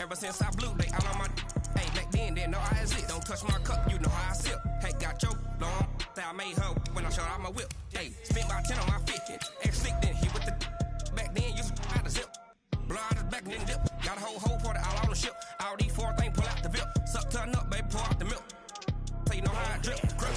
Ever since I blew, they all on my. Hey, back then, didn't know I exist. Don't touch my cup, you know how I sip. Hey, got your long. Say I made her when I showed out my whip. Hey, spent my 10 on my 50. Ex-slick, then he with the. Back then, used to out the zip. Blow out his back and then dip. Got a whole party all on the ship. All these four things, pull out the VIP. Suck, turn up, baby, pour out the milk. So you know how I drip. Grip.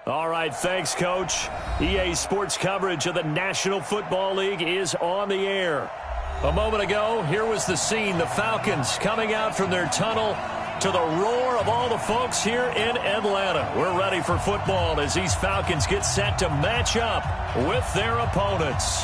All right, thanks, Coach. EA Sports coverage of the National Football League is on the air. A moment ago, here was the scene. The Falcons coming out from their tunnel to the roar of all the folks here in Atlanta. We're ready for football as these Falcons get set to match up with their opponents.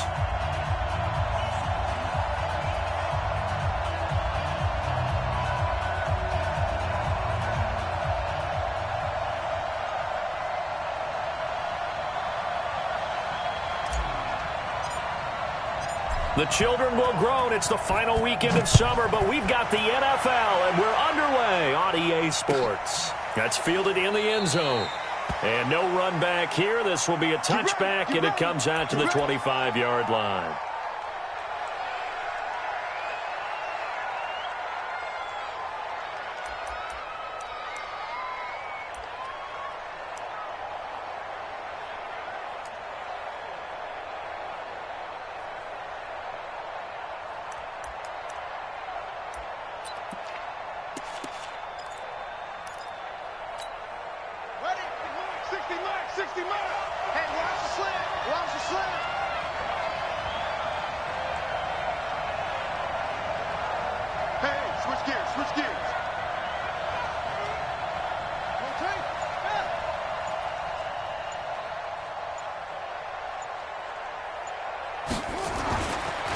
The children will groan. It's the final weekend of summer, but we've got the NFL, and we're underway on EA Sports. That's fielded in the end zone. And no run back here. This will be a touchback, and it comes out to the 25-yard line.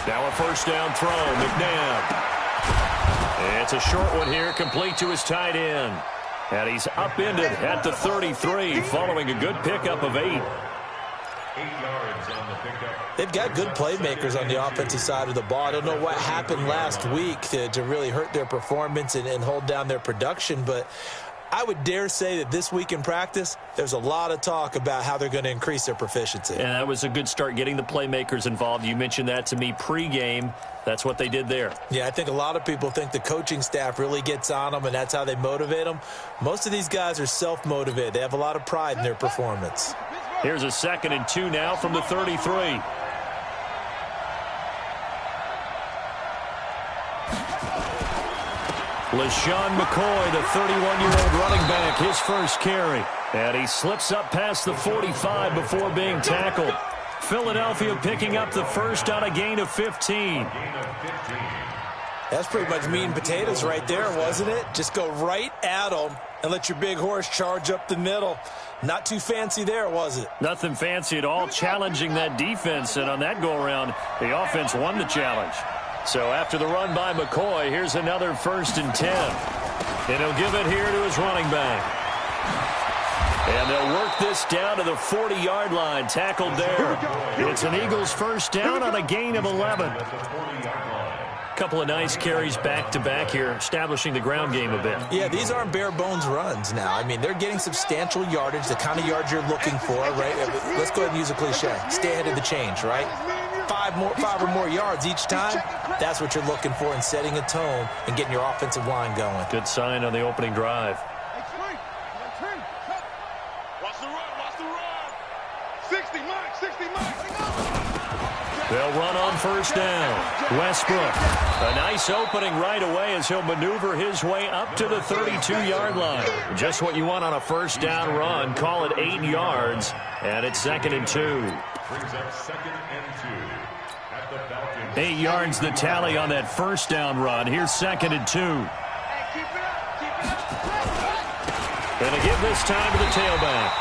Now a first down throw, McNabb. It's a short one here, complete to his tight end. And he's upended at the 33, following a good pickup of 8. 8 yards on the pickup. They've got good playmakers on the offensive side of the ball. I don't know what happened last week to really hurt their performance and hold down their production, but I would dare say that this week in practice, there's a lot of talk about how they're going to increase their proficiency. And that was a good start, getting the playmakers involved. You mentioned that to me pregame. That's what they did there. Yeah, I think a lot of people think the coaching staff really gets on them, and that's how they motivate them. Most of these guys are self-motivated. They have a lot of pride in their performance. Here's a 2nd and 2 now from the 33. LaShawn McCoy, the 31-year-old running back, his first carry. And he slips up past the 45 before being tackled. Philadelphia picking up the first on a gain of 15. That's pretty much meat and potatoes right there, wasn't it? Just go right at them and let your big horse charge up the middle. Not too fancy there, was it? Nothing fancy at all, challenging that defense. And on that go-around, the offense won the challenge. So after the run by McCoy, here's another 1st and 10. And he'll give it here to his running back. And they'll work this down to the 40-yard line, tackled there. It's an Eagles first down on a gain of 11. Couple of nice carries back-to-back here, establishing the ground game a bit. Yeah, these aren't bare-bones runs now. I mean, they're getting substantial yardage, the kind of yards you're looking for, right? Let's go ahead and use a cliche. Stay ahead of the change, right? 5 or more yards each time, that's what you're looking for in setting a tone and getting your offensive line going. Good sign on the opening drive. Watch the run. 60 Mike. They'll run on first down. Westbrook, a nice opening right away as he'll maneuver his way up to the 32-yard line. Just what you want on a first down run. Call it 8 yards, and it's 2nd and 2. Brings up 2nd and 2 at the Falcons. 8 yards the tally on that first down run. Here's 2nd and 2. And a give this time to the tailback.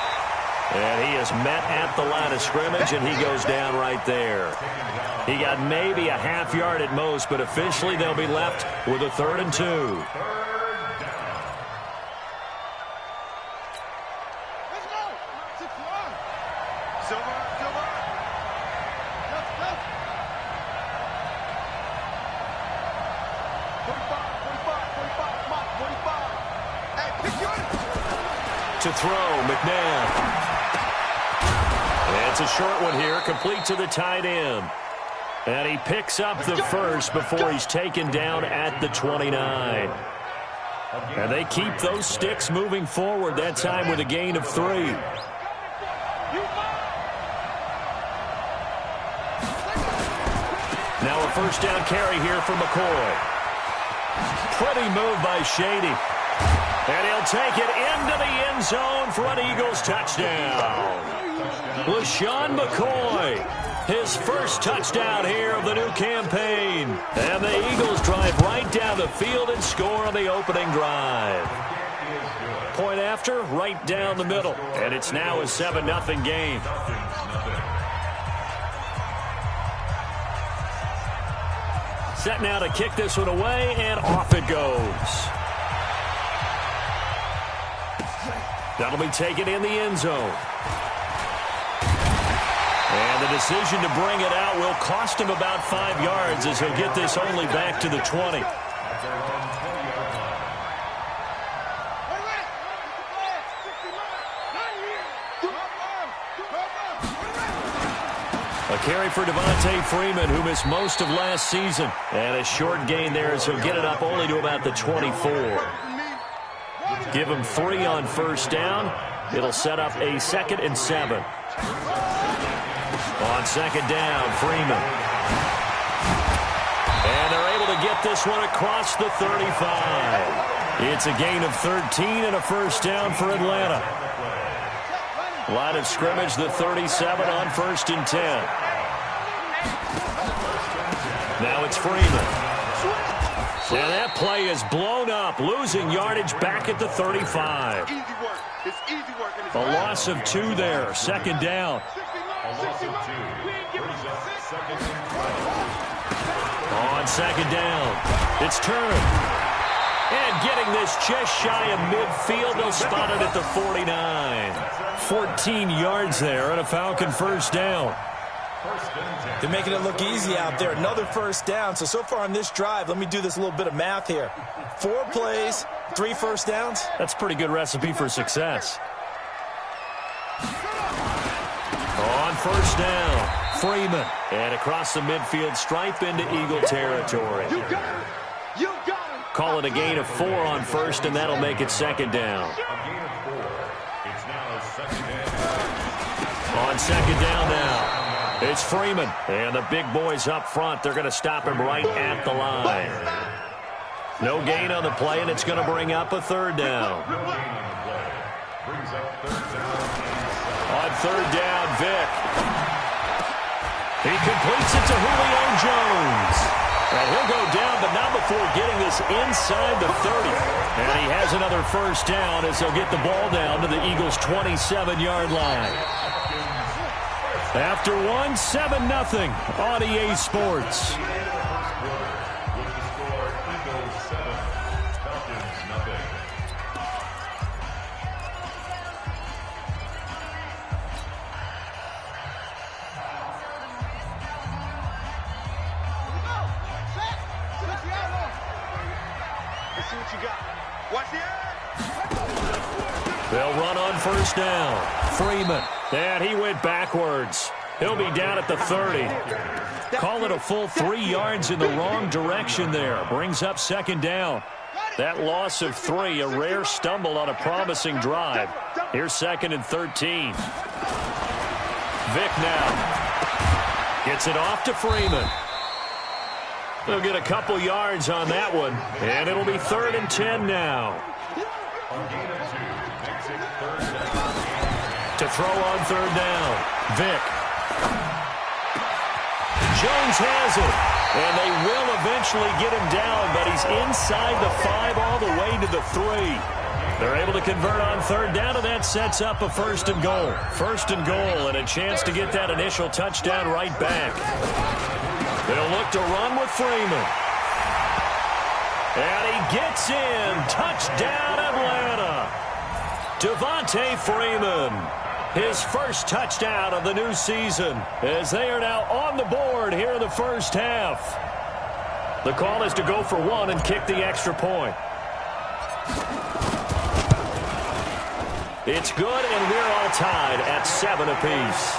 And he is met at the line of scrimmage, and he goes down right there. He got maybe a half yard at most, but officially they'll be left with a 3rd and 2. Let's go. 6-1. Silver. Let's go. 45. Hey, pick your... To throw, McNabb. It's a short one here, complete to the tight end. And he picks up the first before he's taken down at the 29. And they keep those sticks moving forward, that time with a gain of 3. Now a first down carry here for McCoy. Pretty move by Shady. And he'll take it into the end zone for an Eagles touchdown. LaShawn McCoy, his first touchdown here of the new campaign. And the Eagles drive right down the field and score on the opening drive. Point after, right down the middle. And it's now a 7-0 game. Set now to kick this one away, and off it goes. That'll be taken in the end zone. And the decision to bring it out will cost him about 5 yards as he'll get this only back to the 20. A carry for Devontae Freeman, who missed most of last season. And a short gain there as he'll get it up only to about the 24. Give him 3 on first down. It'll set up a 2nd and 7. On second down, Freeman. And they're able to get this one across the 35. It's a gain of 13 and a first down for Atlanta. Line of scrimmage, the 37 on 1st and 10. Now it's Freeman. And that play is blown up, losing yardage back at the 35. A loss of 2 there, 2nd down. On 2nd down, it's Turner. And getting this just shy of midfield, they'll spot it at the 49. 14 yards there and a Falcon first down. They're making it look easy out there. Another first down. So far on this drive, let me do this little bit of math here. 4 plays, 3 first downs. That's a pretty good recipe for success. On first down, Freeman. And across the midfield stripe into Eagle territory. Call it a gain of 4 on first, and that'll make it 2nd down. On 2nd down now. It's Freeman, and the big boys up front. They're going to stop him right at the line. No gain on the play, and it's going to bring up a 3rd down. On 3rd down, Vick. He completes it to Julio Jones. And he'll go down, but not before getting this inside the 30. And he has another first down as he'll get the ball down to the Eagles' 27-yard line. After 1, 7-0 on EA Sports. They'll run on first down. Freeman. And he went backwards. He'll be down at the 30. Call it a full 3 yards in the wrong direction there. Brings up second down. That loss of 3, a rare stumble on a promising drive. Here's 2nd and 13. Vick now. Gets it off to Freeman. They'll get a couple yards on that one, and it'll be 3rd and 10 now. To throw on 3rd down. Vick. Jones has it, and they will eventually get him down, but he's inside the 5 all the way to the 3. They're able to convert on 3rd down, and that sets up a 1st and goal. 1st and goal, and a chance to get that initial touchdown right back. They'll look to run with Freeman. And he gets in. Touchdown, Atlanta. Devontae Freeman. His first touchdown of the new season, as they are now on the board here in the first half. The call is to go for 1 and kick the extra point. It's good, and we're all tied at 7 apiece.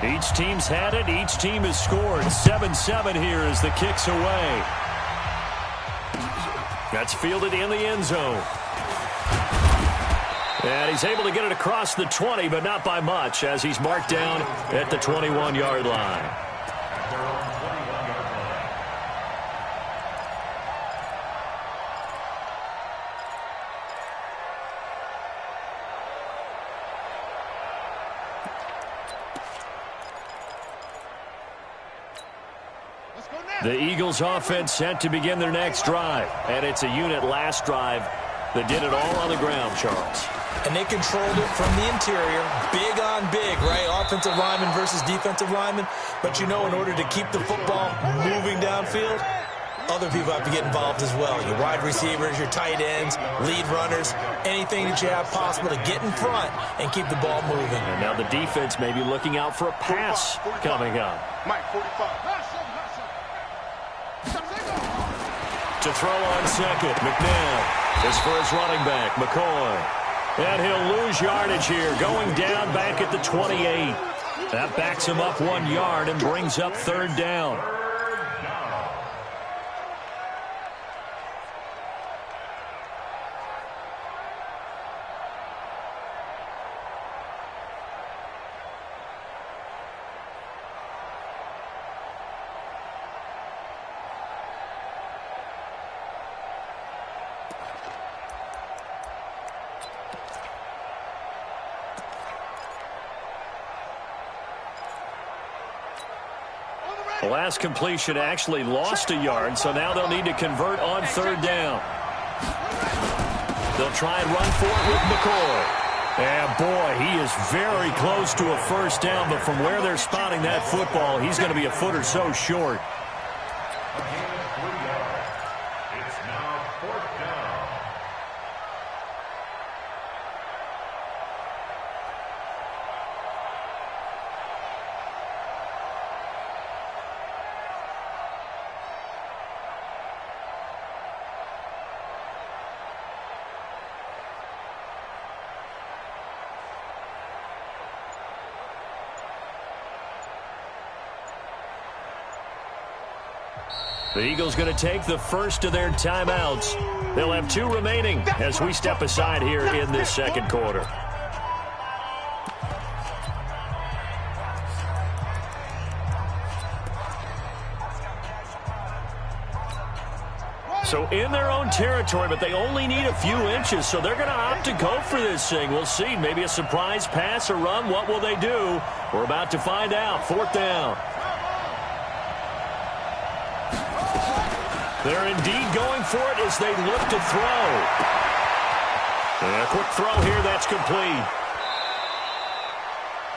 Each team's had it. Each team has scored. 7-7 here as the kick's away. That's fielded in the end zone. And he's able to get it across the 20, but not by much, as he's marked down at the 21-yard line. The Eagles offense set to begin their next drive. And it's a unit last drive that did it all on the ground, Charles. And they controlled it from the interior. Big on big, right? Offensive lineman versus defensive lineman. But you know, in order to keep the football moving downfield, other people have to get involved as well. Your wide receivers, your tight ends, lead runners, anything that you have possible to get in front and keep the ball moving. And now the defense may be looking out for a pass coming up. Mike, 45. To throw on second, McNabb is for his running back, McCoy. And he'll lose yardage here, going down back at the 28. That backs him up 1 yard and brings up 3rd down. The last completion actually lost a yard, so now they'll need to convert on 3rd down. They'll try and run for it with McCoy. And, boy, he is very close to a 1st down, but from where they're spotting that football, he's going to be a foot or so short. It's now 4th down. The Eagles going to take the first of their timeouts. They'll have 2 remaining as we step aside here in this second quarter. So in their own territory, but they only need a few inches, so they're going to opt to go for this thing. We'll see. Maybe a surprise pass or run. What will they do? We're about to find out. 4th down. They're indeed going for it as they look to throw. And a quick throw here, that's complete.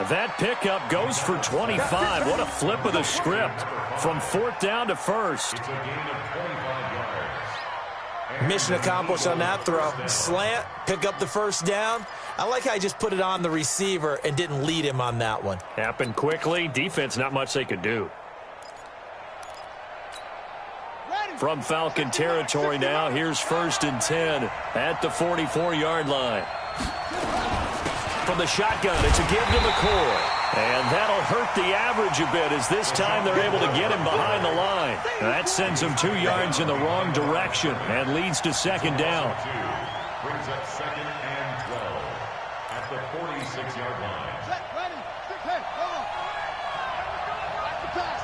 That pickup goes for 25. What a flip of the script from 4th down to 1st. It's a gain of 25 yards. Mission accomplished on that throw. Slant, pick up the 1st down. I like how I just put it on the receiver and didn't lead him on that one. Happened quickly. Defense, not much they could do. From Falcon territory now, here's 1st and 10 at the 44-yard line. From the shotgun, it's a give to McCoy. And that'll hurt the average a bit as this time they're able to get him behind the line. That sends him 2 yards in the wrong direction and leads to 2nd down. Brings up 2nd and 12 at the 46-yard line. Set, ready, stick head, hold on. Back to pass.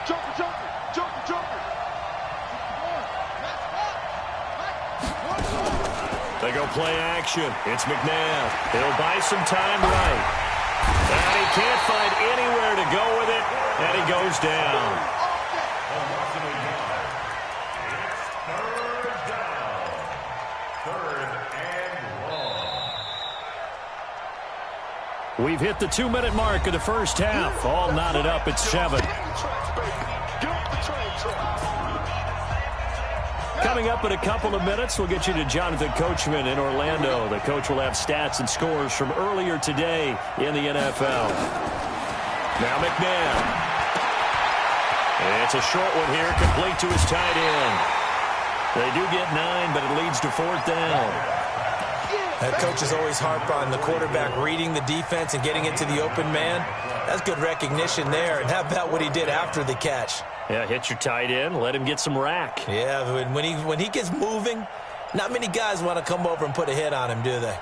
Joker, joker, joker, joker. They go play action. It's McNabb. He'll buy some time right. And he can't find anywhere to go with it, and he goes down. We've hit the 2-minute mark of the first half. All knotted up at 7. Coming up in a couple of minutes, we'll get you to Jonathan Coachman in Orlando. The coach will have stats and scores from earlier today in the NFL. Now McNabb. It's a short one here, complete to his tight end. They do get 9, but it leads to 4th down. That coach is always harp on the quarterback reading the defense and getting into the open man. That's good recognition there. And how about what he did after the catch? Yeah, hit your tight end, let him get some rack. Yeah, when he gets moving, not many guys want to come over and put a hit on him, do they?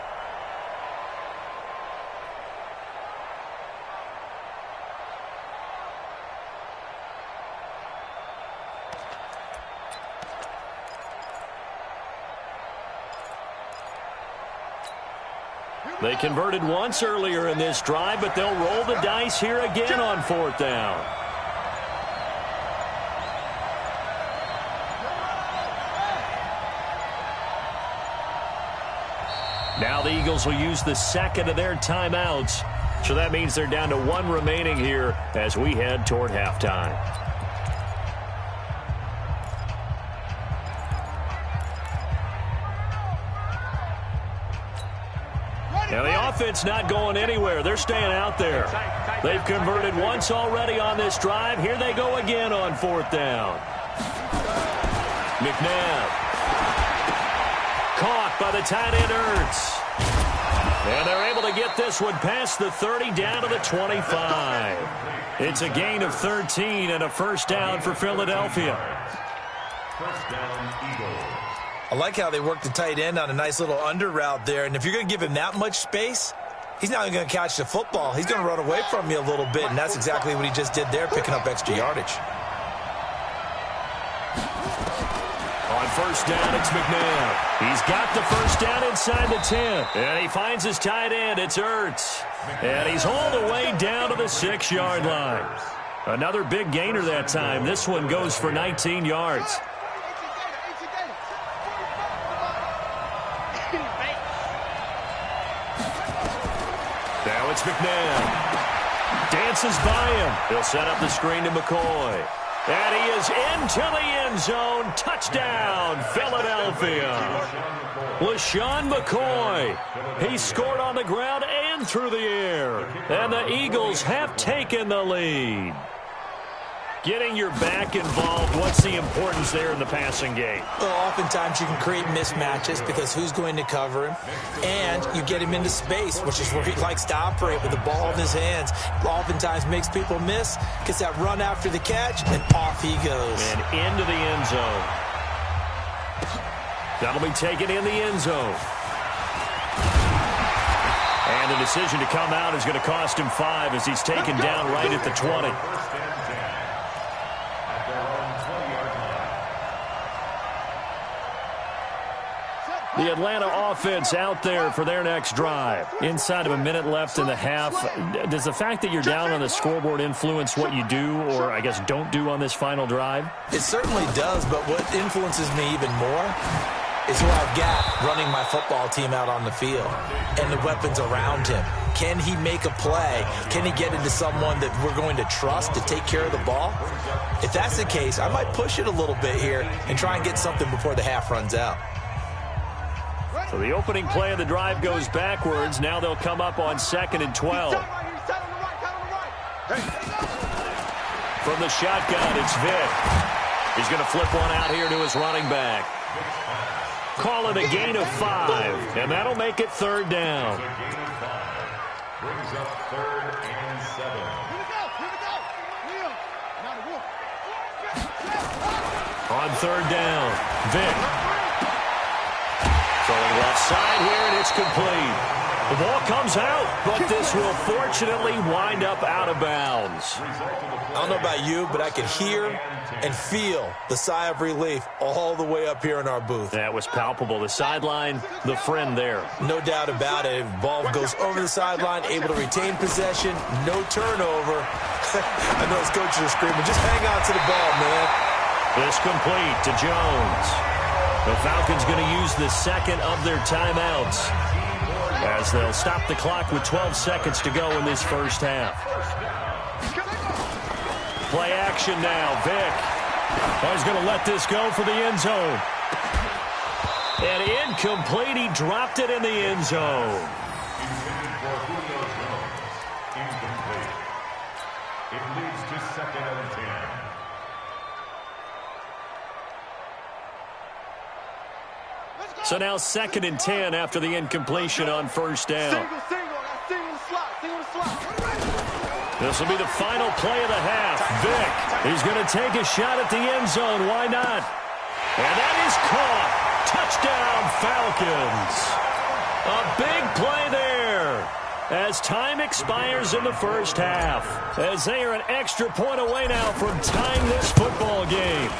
They converted once earlier in this drive, but they'll roll the dice here again on 4th down. Now the Eagles will use the 2nd of their timeouts. So that means they're down to 1 remaining here as we head toward halftime. Now the offense not going anywhere. They're staying out there. They've converted once already on this drive. Here they go again on 4th down. McNabb. Caught by the tight end Ertz. And they're able to get this one past the 30 down to the 25. It's a gain of 13 and a 1st down for Philadelphia. 1st down, Eagles. I like how they work the tight end on a nice little under route there. And if you're going to give him that much space, he's not even going to catch the football. He's going to run away from you a little bit, and that's exactly what he just did there, picking up extra yardage. On 1st down, it's McNabb. He's got the 1st down inside the 10. And he finds his tight end. It's Ertz. And he's all the way down to the 6-yard line. Another big gainer that time. This one goes for 19 yards. Now it's McNabb. Dances by him. He'll set up the screen to McCoy. And he is into the end zone. Touchdown, Philadelphia. LaShawn McCoy. He scored on the ground and through the air. And the Eagles have taken the lead. Getting your back involved, what's the importance there in the passing game? Well, oftentimes you can create mismatches because who's going to cover him? And you get him into space, which is where he likes to operate with the ball in his hands. Oftentimes makes people miss, gets that run after the catch, and off he goes. And into the end zone. That'll be taken in the end zone. And the decision to come out is going to cost him 5 as he's taken down right at the 20. The Atlanta offense out there for their next drive. Inside of a minute left in the half. Does the fact that you're down on the scoreboard influence what you do or, I guess, don't do on this final drive? It certainly does, but what influences me even more is who I've got running my football team out on the field and the weapons around him. Can he make a play? Can he get into someone that we're going to trust to take care of the ball? If that's the case, I might push it a little bit here and try and get something before the half runs out. So the opening play of the drive goes backwards. Now they'll come up on 2nd and 12. From the shotgun, it's Vick. He's going to flip one out here to his running back. Call it a gain of 5, and that'll make it 3rd down. It's a gain of 5. Brings up 3rd and 7. Here we go. Liam, now the wolf. On 3rd down, Vic. Throwing left side here, and it's complete. The ball comes out, but this will fortunately wind up out of bounds. I don't know about you, but I could hear and feel the sigh of relief all the way up here in our booth. That was palpable. The sideline, the friend there. No doubt about it. Ball goes over the sideline, able to retain possession, no turnover. I know his coaches are screaming, just hang on to the ball, man. This complete to Jones. The Falcons going to use the second of their timeouts as they'll stop the clock with 12 seconds to go in this first half. Play action now. Vic. Oh, he's going to let this go for the end zone. And incomplete. He dropped it in the end zone. Incomplete. It leads to 2nd and 10. So now 2nd and 10 after the incompletion on 1st down. Single the slot. This will be the final play of the half. Vic, he's going to take a shot at the end zone. Why not? And that is caught. Touchdown, Falcons. A big play there as time expires in the first half, as they are an extra point away now from tying this football game.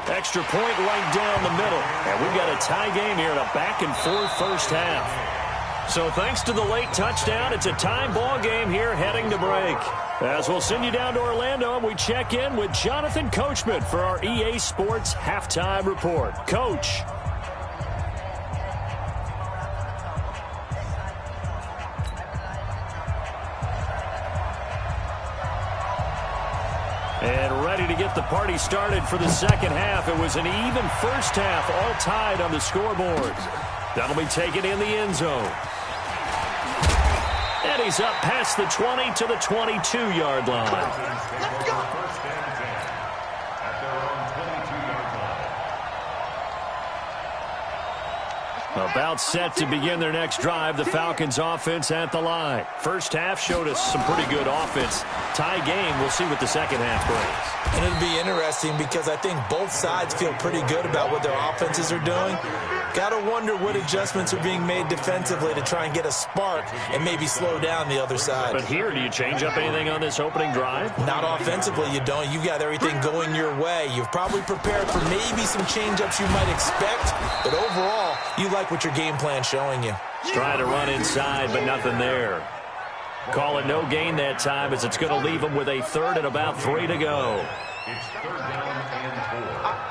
Extra point right down the middle. And we've got a tie game here in a back-and-forth first half. So thanks to the late touchdown, it's a tie ball game here heading to break. As we'll send you down to Orlando, and we check in with Jonathan Coachman for our EA Sports Halftime Report. Coach. And ready to get the party started for the second half. It was an even first half, all tied on the scoreboard. That'll be taken in the end zone. And he's up past the 20 to the 22-yard line. Let's go. 1st and 10 at their own 22-yard line. About set to begin their next drive, the Falcons offense at the line. First half showed us some pretty good offense. Tie game, we'll see what the second half brings. And it'll be interesting because I think both sides feel pretty good about what their offenses are doing. Got to wonder what adjustments are being made defensively to try and get a spark and maybe slow down the other side. But here, do you change up anything on this opening drive? Not offensively, you don't. You've got everything going your way. You've probably prepared for maybe some change-ups you might expect, but overall, you like what your game plan's showing you. Trying to run inside, but nothing there. Call it no gain that time as it's going to leave them with a 3rd and about 3 to go. It's 3rd down and 4.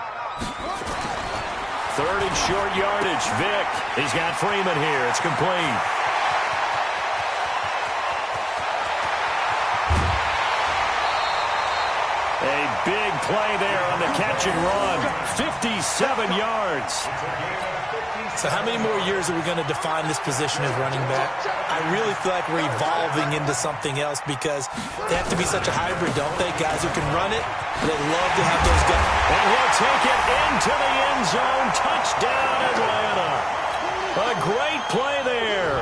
3rd and short yardage. Vic, he's got Freeman here. It's complete. A big play there on the catch and run. 57 yards. So how many more years are we going to define this position as running back? I really feel like we're evolving into something else because they have to be such a hybrid, don't they? Guys who can run it, but they love to have those guys. And he'll take it into the end zone. Touchdown, Atlanta. A great play there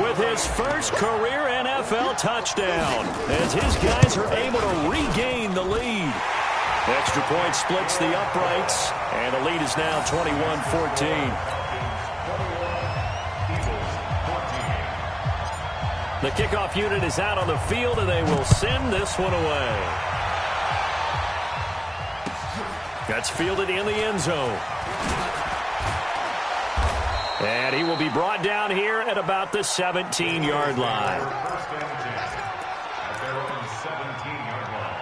with his first career NFL touchdown as his guys are able to regain the lead. Extra point splits the uprights, and the lead is now 21-14. The kickoff unit is out on the field, and they will send this one away. That's fielded in the end zone. And he will be brought down here at about the 17-yard line. 1st and 10 at their own 17-yard line.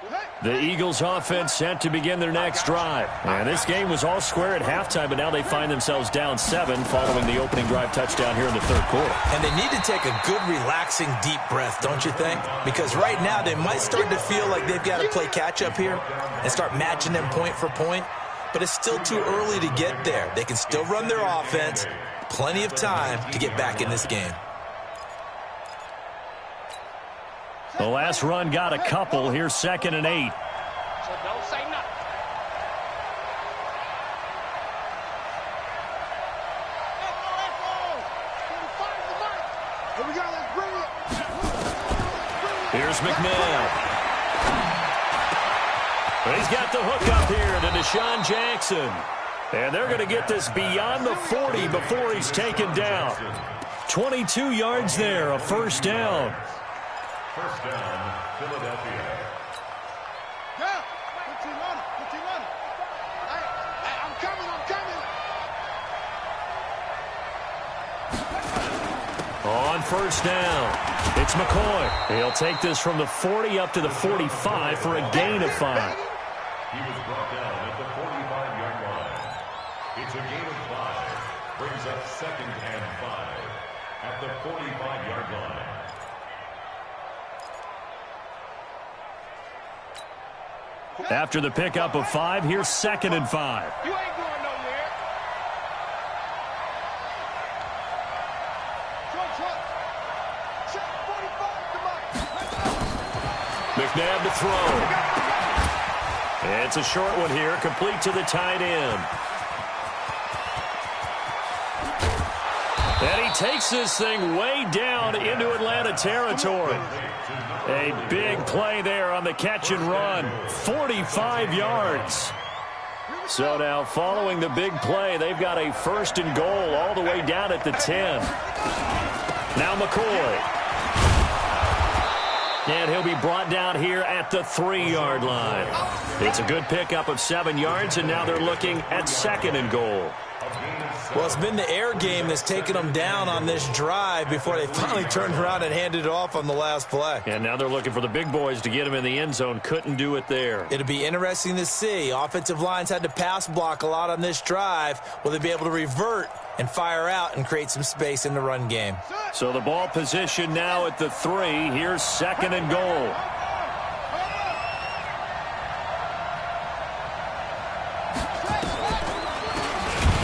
Okay. The Eagles offense set to begin their next drive. And this game was all square at halftime, but now they find themselves down 7 following the opening drive touchdown here in the third quarter. And they need to take a good, relaxing, deep breath, don't you think? Because right now they might start to feel like they've got to play catch-up here and start matching them point for point. But it's still too early to get there. They can still run their offense. Plenty of time to get back in this game. The last run got a couple. Here's 2nd and 8. So don't say nothing. Here we go, let's bring it. Here's McNabb. He's got the hook up here to Deshaun Jackson. And they're going to get this beyond the 40 before he's taken down. 22 yards there, a first down. First down, Philadelphia. Yeah, 15 on it, 15 on it. Hey, I'm coming, I'm coming. On first down, it's McCoy. He'll take this from the 40 up to the 45 for a gain of 5. He was brought down at the 45-yard line. It's a gain of 5. Brings up 2nd and 5 at the 45-yard line. After the pickup of 5, here's 2nd and 5. You ain't going nowhere. Check 45, come on. McNabb to throw. It's a short one here, complete to the tight end. And he takes this thing way down into Atlanta territory. A big play there on the catch and run. 45 yards. So now following the big play, they've got a 1st and goal all the way down at the 10. Now McCoy. And he'll be brought down here at the 3-yard line. It's a good pickup of 7 yards, and now they're looking at 2nd and goal. Well, it's been the air game that's taken them down on this drive before they finally turned around and handed it off on the last play. And now they're looking for the big boys to get him in the end zone. Couldn't do it there. It'll be interesting to see. Offensive lines had to pass block a lot on this drive. Will they be able to revert and fire out and create some space in the run game? So the ball position now at the 3. Here's 2nd and goal.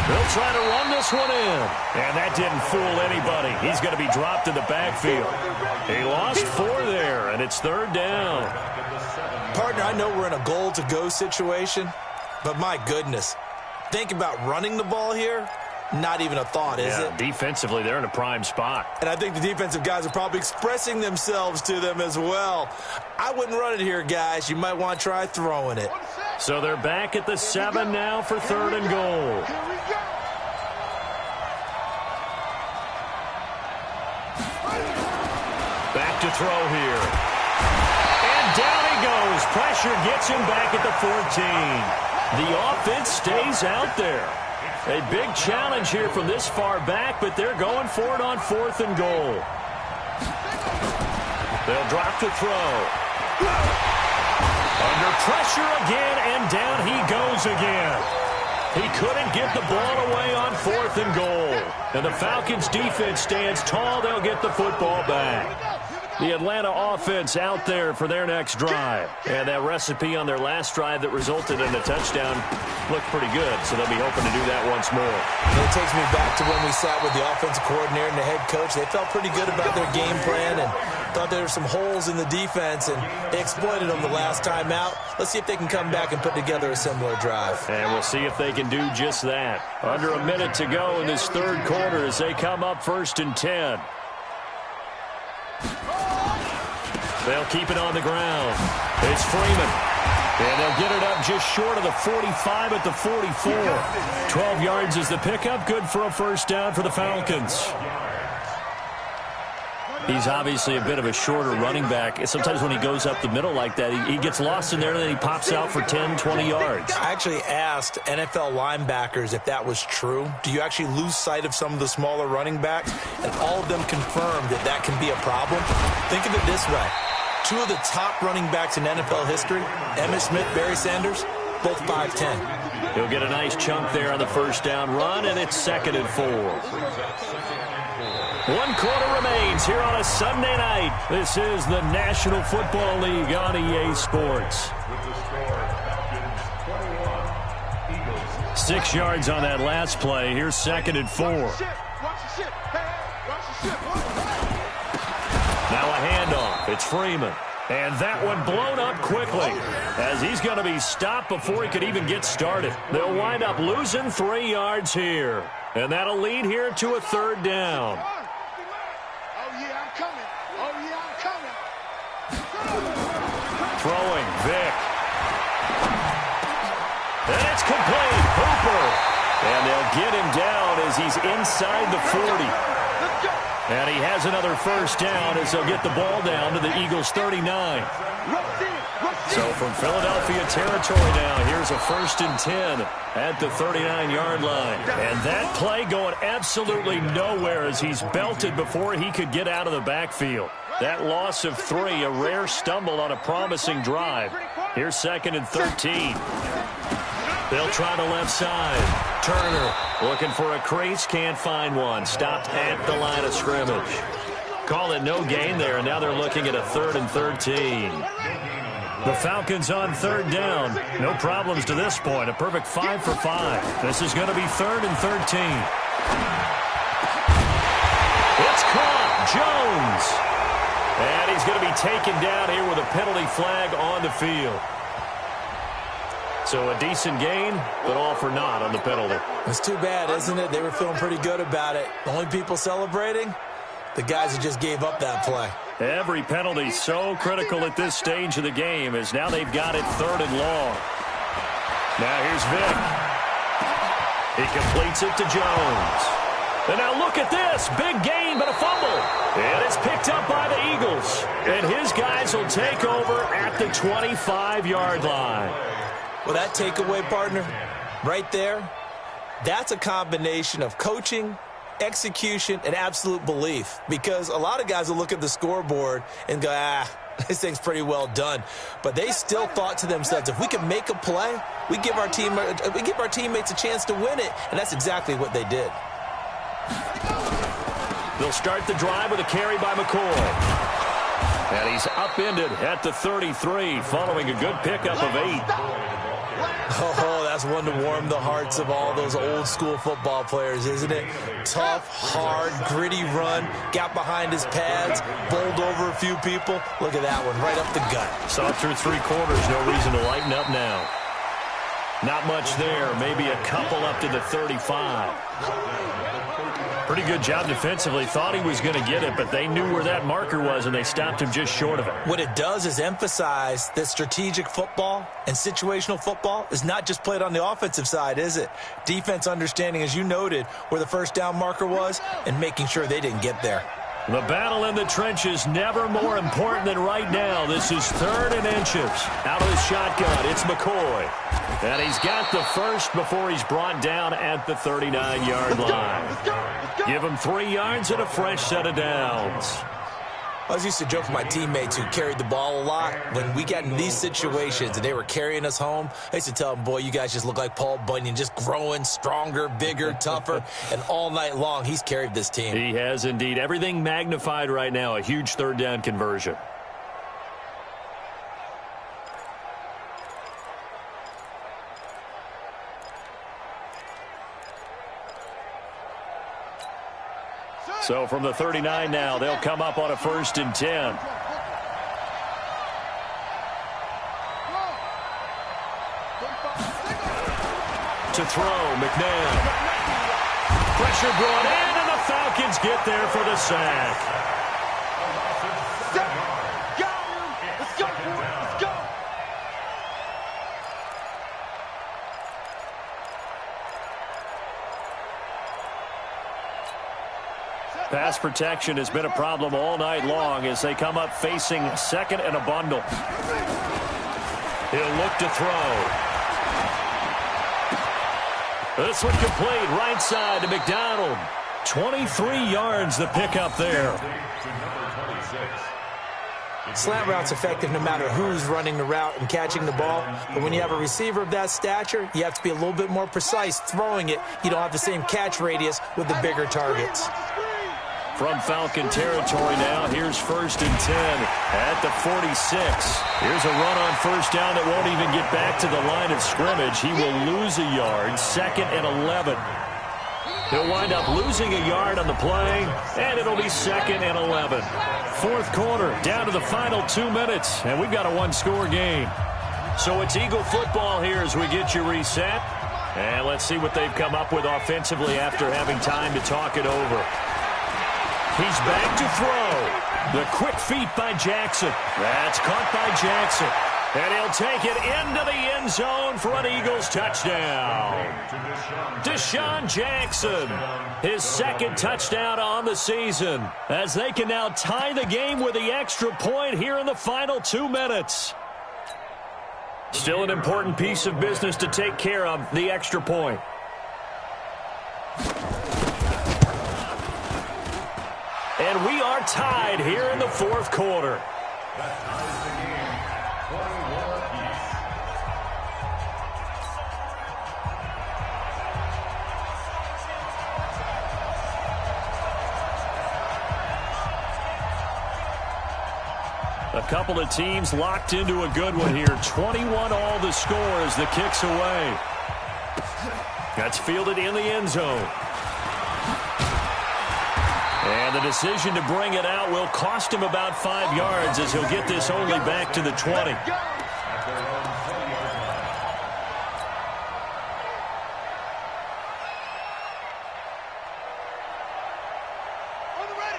They'll try to run this one in. And that didn't fool anybody. He's going to be dropped in the backfield. He lost 4 there, and it's 3rd down. Partner, I know we're in a goal-to-go situation, but my goodness, think about running the ball here. Not even a thought, is it? Defensively, they're in a prime spot. And I think the defensive guys are probably expressing themselves to them as well. I wouldn't run it here, guys. You might want to try throwing it. So they're back at the 7 now for 3rd and goal. Here we go. Back to throw here. And down he goes. Pressure gets him back at the 14. The offense stays out there. A big challenge here from this far back, but they're going for it on 4th and goal. They'll drop to throw. Under pressure again, and down he goes again. He couldn't get the ball away on 4th and goal. And the Falcons defense stands tall. They'll get the football back. The Atlanta offense out there for their next drive. And that recipe on their last drive that resulted in a touchdown looked pretty good, so they'll be hoping to do that once more. And it takes me back to when we sat with the offensive coordinator and the head coach. They felt pretty good about their game plan and thought there were some holes in the defense, and they exploited them the last time out. Let's see if they can come back and put together a similar drive. And we'll see if they can do just that. Under a minute to go in this 3rd quarter as they come up 1st and 10. They'll keep it on the ground. It's Freeman. And they'll get it up just short of the 45 at the 44. 12 yards is the pickup. Good for a first down for the Falcons. He's obviously a bit of a shorter running back. Sometimes when he goes up the middle like that, he gets lost in there, and then he pops out for 10, 20 yards. I actually asked NFL linebackers if that was true. Do you actually lose sight of some of the smaller running backs? And all of them confirmed that that can be a problem. Think of it this way. Two of the top running backs in NFL history, Emmitt Smith, Barry Sanders, both 5'10". He'll get a nice chunk there on the first down run, and it's 2nd and 4. 1 quarter remains here on a Sunday night. This is the National Football League on EA Sports. 6 yards on that last play. Here's 2nd and 4. Now a handoff. It's Freeman. And that one blown up quickly as he's going to be stopped before he could even get started. They'll wind up losing 3 yards here. And that'll lead here to a 3rd down. Throwing, Vick. And it's complete. Hooper. And they'll get him down as he's inside the 40. And he has another first down as they'll get the ball down to the Eagles' 39. So from Philadelphia territory now, here's a 1st and 10 at the 39-yard line. And that play going absolutely nowhere as he's belted before he could get out of the backfield. That loss of 3, a rare stumble on a promising drive. Here's 2nd and 13. They'll try the left side. Turner looking for a crease, can't find one. Stopped at the line of scrimmage. Call it no gain there, and now they're looking at a 3rd and 13. The Falcons on 3rd down. No problems to this point. A perfect 5 for 5. This is going to be 3rd and 13. It's caught. Jones. And he's going to be taken down here with a penalty flag on the field. So a decent gain, but all for naught on the penalty. It's too bad, isn't it? They were feeling pretty good about it. The only people celebrating, the guys who just gave up that play. Every penalty so critical at this stage of the game as now they've got it 3rd and long. Now here's Vick. He completes it to Jones. And now look at this. Big gain, but a fumble. And it's picked up by the Eagles. And his guys will take over at the 25-yard line. Well, that takeaway, partner, right there, that's a combination of coaching, execution, and absolute belief. Because a lot of guys will look at the scoreboard and go, this thing's pretty well done. But they still thought to themselves, if we can make a play, we give our teammates a chance to win it. And that's exactly what they did. They'll start the drive with a carry by McCoy. And he's upended at the 33 following a good pickup of 8. Oh, that's one to warm the hearts of all those old-school football players, isn't it? Tough, hard, gritty run, got behind his pads, bowled over a few people. Look at that one, right up the gut. Saw through 3 quarters, no reason to lighten up now. Not much there, maybe a couple up to the 35. Pretty good job defensively. Thought he was going to get it, but they knew where that marker was, and they stopped him just short of it. What it does is emphasize that strategic football and situational football is not just played on the offensive side, is it? Defense understanding, as you noted, where the first down marker was and making sure they didn't get there. The battle in the trenches never more important than right now. This is 3rd and inches. Out of the shotgun, it's McCoy. And he's got the first before he's brought down at the 39-yard line. Give him 3 yards and a fresh set of downs. I was used to joke with my teammates who carried the ball a lot. When we got in these situations and they were carrying us home, I used to tell them, boy, you guys just look like Paul Bunyan, just growing stronger, bigger, tougher. And all night long, he's carried this team. He has indeed. Everything magnified right now, a huge 3rd down conversion. So from the 39 now, they'll come up on a 1st and 10. To throw, McNabb. Pressure brought in, and the Falcons get there for the sack. Pass protection has been a problem all night long as they come up facing 2nd and a bundle. He'll look to throw. This one complete, right side to McDonald. 23 yards the pickup there. Slant route's effective no matter who's running the route and catching the ball. But when you have a receiver of that stature, you have to be a little bit more precise throwing it. You don't have the same catch radius with the bigger targets. From Falcon territory now, here's 1st and 10 at the 46. Here's a run on first down that won't even get back to the line of scrimmage. He will lose a yard, 2nd and 11. He'll wind up losing a yard on the play, and it'll be 2nd and 11. 4th quarter, down to the final 2 minutes, and we've got a one-score game. So it's Eagle football here as we get you reset. And let's see what they've come up with offensively after having time to talk it over. He's back to throw. The quick feet by Jackson. That's caught by Jackson. And he'll take it into the end zone for an Eagles touchdown. Deshaun Jackson, his 2nd touchdown on the season, as they can now tie the game with the extra point here in the final 2 minutes. Still an important piece of business to take care of, the extra point. And we are tied here in the 4th quarter. That ties the game, 21 apiece. A couple of teams locked into a good one here. 21 all the score as the kick's away. That's fielded in the end zone. And the decision to bring it out will cost him about 5 yards as he'll get this only back to the 20.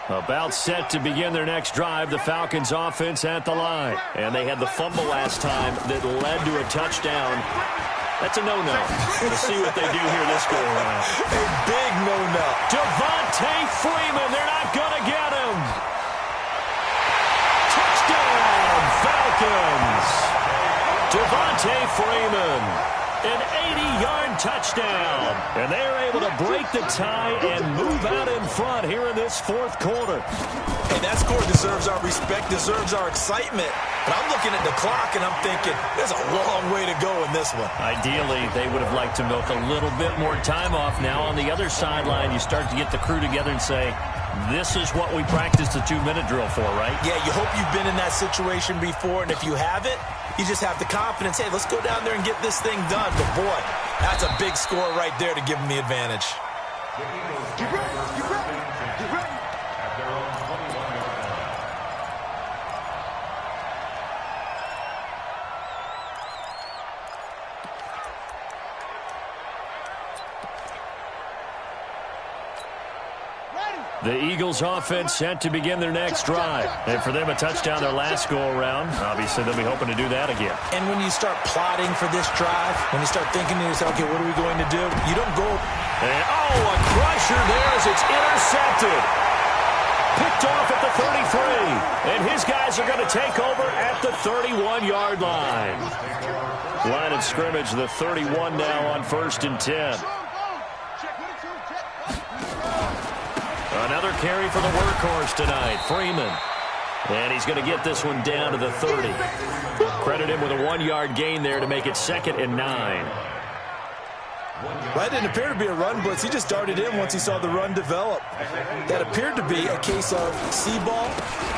About set to begin their next drive, the Falcons offense at the line. And they had the fumble last time that led to a touchdown. That's a no-no. We'll see what they do here this go-around. A big no-no. Devontae Freeman, they're not going to get him. Touchdown, Falcons. Devontae Freeman, an 80-yard touchdown. And they're able to break the tie and move out in front here in this 4th quarter. Hey, that score deserves our respect, deserves our excitement. But I'm looking at the clock, and I'm thinking, there's a long way to go in this one. Ideally, they would have liked to milk a little bit more time off. Now, on the other sideline, you start to get the crew together and say, this is what we practiced the 2-minute drill for, right? Yeah, you hope you've been in that situation before, and if you haven't, you just have the confidence, hey, let's go down there and get this thing done. But, boy, that's a big score right there to give them the advantage. Get ready, get ready, get ready. At their own 21-yard line. The Eagles offense set to begin their next drive. And for them, a touchdown their last go-around. Obviously, they'll be hoping to do that again. And when you start plotting for this drive, when you start thinking to yourself, okay, what are we going to do? You don't go. And, a crusher there as it's intercepted. Picked off at the 33. And his guys are going to take over at the 31-yard line. Line of scrimmage, the 31 now on 1st and 10. Another carry for the workhorse tonight, Freeman. And he's going to get this one down to the 30. Credit him with a 1-yard gain there to make it 2nd and 9. Well, that didn't appear to be a run blitz. He just darted in once he saw the run develop. That appeared to be a case of see ball,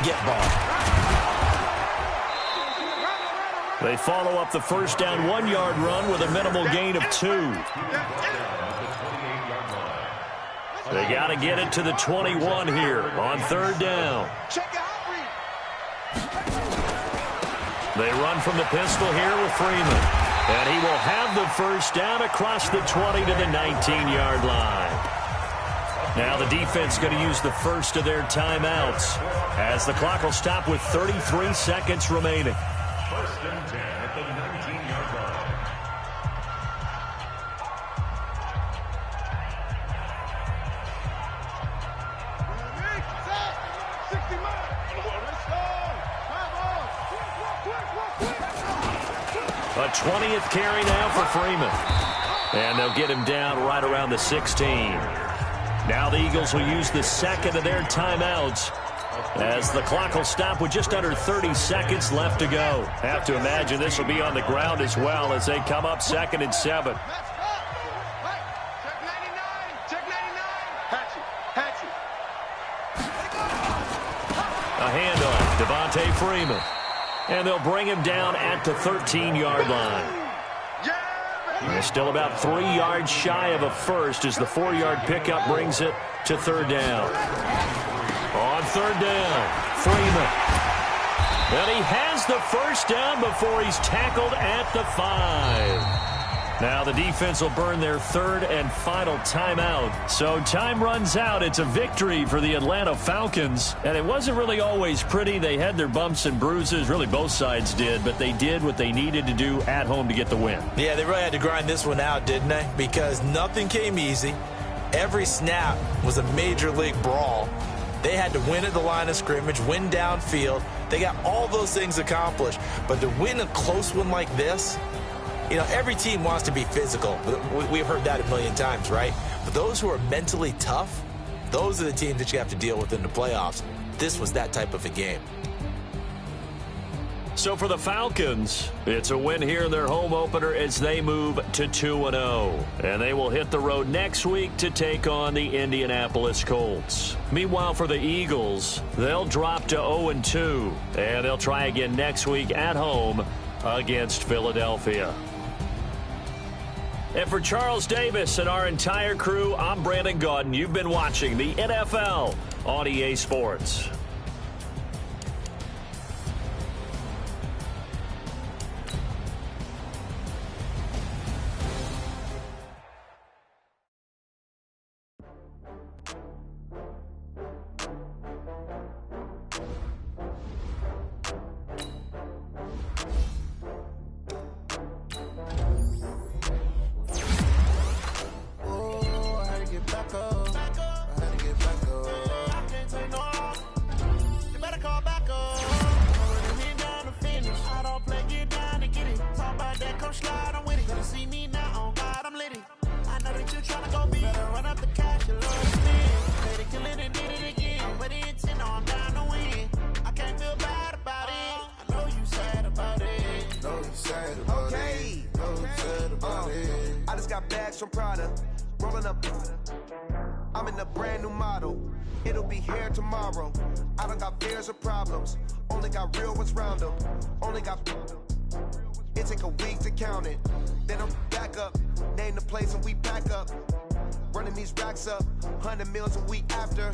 get ball. They follow up the first down 1-yard run with a minimal gain of 2. They got to get it to the 21 here on 3rd down. They run from the pistol here with Freeman. And he will have the first down across the 20 to the 19-yard line. Now the defense going to use the first of their timeouts as the clock will stop with 33 seconds remaining. 1st and 10 at the 19-yard line. A 20th carry now for Freeman. And they'll get him down right around the 16. Now the Eagles will use the second of their timeouts as the clock will stop with just under 30 seconds left to go. Have to imagine this will be on the ground as well as they come up 2nd and 7. Check 99. Check 99. Hatchet. A handoff, Devontae Freeman. And they'll bring him down at the 13-yard line. They're still about 3 yards shy of a first as the 4-yard pickup brings it to 3rd down. On 3rd down, Freeman. And he has the first down before he's tackled at the 5. Now the defense will burn their 3rd and final timeout. So time runs out. It's a victory for the Atlanta Falcons. And it wasn't really always pretty. They had their bumps and bruises. Really both sides did. But they did what they needed to do at home to get the win. Yeah, they really had to grind this one out, didn't they? Because nothing came easy. Every snap was a major league brawl. They had to win at the line of scrimmage, win downfield. They got all those things accomplished. But to win a close one like this, you know, every team wants to be physical. We've heard that a million times, right? But those who are mentally tough, those are the teams that you have to deal with in the playoffs. This was that type of a game. So for the Falcons, it's a win here in their home opener as they move to 2-0. And they will hit the road next week to take on the Indianapolis Colts. Meanwhile, for the Eagles, they'll drop to 0-2. And they'll try again next week at home against Philadelphia. And for Charles Davis and our entire crew, I'm Brandon Gaudin. You've been watching the NFL on EA Sports. I just got bags from Prada, rolling up. I'm in a brand new model. It'll be here tomorrow. I don't got fears or problems. Only got real ones round them. Only got. It take a week to count it. Then I'm back up. Name the place and we pack up. Running these racks up. 100 meals a week after.